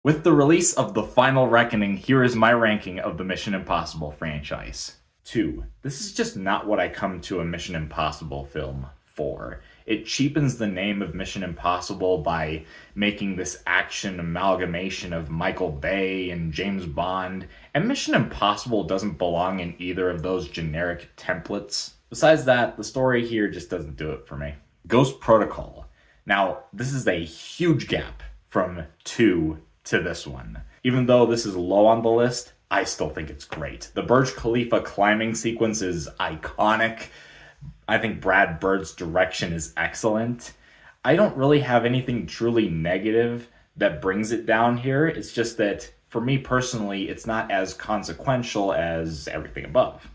With the release of The Final Reckoning, here is my ranking of the Mission Impossible franchise. 2. This is just not what I come to a Mission Impossible film for. It cheapens the name of Mission Impossible by making this action amalgamation of Michael Bay and James Bond, and Mission Impossible doesn't belong in either of those generic templates. Besides that, the story here just doesn't do it for me. Ghost Protocol. Now, this is a huge gap from 2 to this one. Even though this is low on the list, I still think it's great. The Burj Khalifa climbing sequence is iconic. I think Brad Bird's direction is excellent. I don't really have anything truly negative that brings it down here. It's just that, for me personally, it's not as consequential as everything above.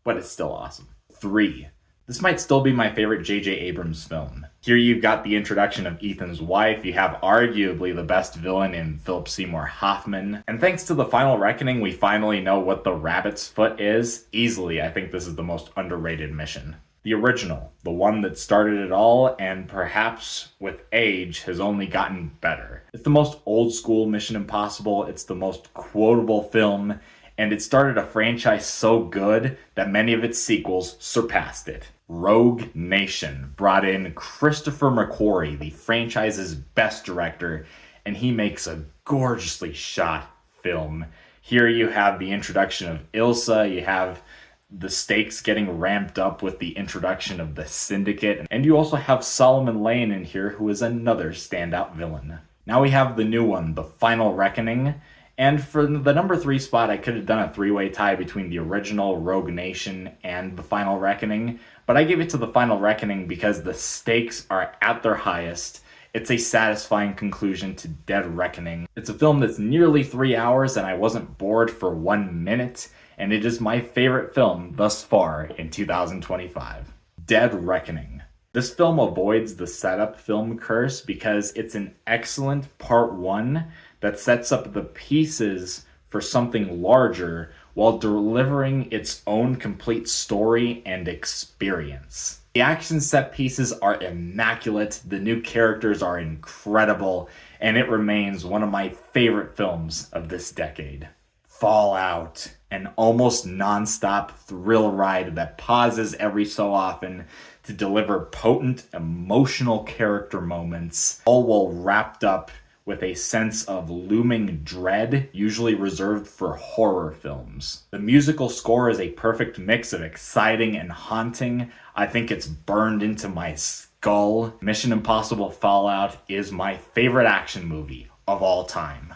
But it's still awesome. 3. This might still be my favorite J.J. Abrams film. Here you've got the introduction of Ethan's wife, you have arguably the best villain in Philip Seymour Hoffman, and thanks to The Final Reckoning, we finally know what the rabbit's foot is. Easily, I think this is the most underrated mission. The original, the one that started it all, and perhaps with age has only gotten better. It's the most old school Mission Impossible, it's the most quotable film, and it started a franchise so good that many of its sequels surpassed it. Rogue Nation brought in Christopher McQuarrie, the franchise's best director, and he makes a gorgeously shot film. Here you have the introduction of Ilsa, you have the stakes getting ramped up with the introduction of the Syndicate, and you also have Solomon Lane in here, who is another standout villain. Now we have the new one, The Final Reckoning. And for the number 3 spot, I could have done a 3-way tie between the original Rogue Nation and The Final Reckoning, but I gave it to The Final Reckoning because the stakes are at their highest. It's a satisfying conclusion to Dead Reckoning. It's a film that's nearly 3 hours and I wasn't bored for 1 minute, and it is my favorite film thus far in 2025. Dead Reckoning. This film avoids the setup film curse because it's an excellent part 1 that sets up the pieces for something larger while delivering its own complete story and experience. The action set pieces are immaculate, the new characters are incredible, and it remains one of my favorite films of this decade. Fallout, an almost non-stop thrill ride that pauses every so often to deliver potent, emotional character moments, all while wrapped up with a sense of looming dread, usually reserved for horror films. The musical score is a perfect mix of exciting and haunting. I think it's burned into my skull. Mission Impossible Fallout is my favorite action movie of all time.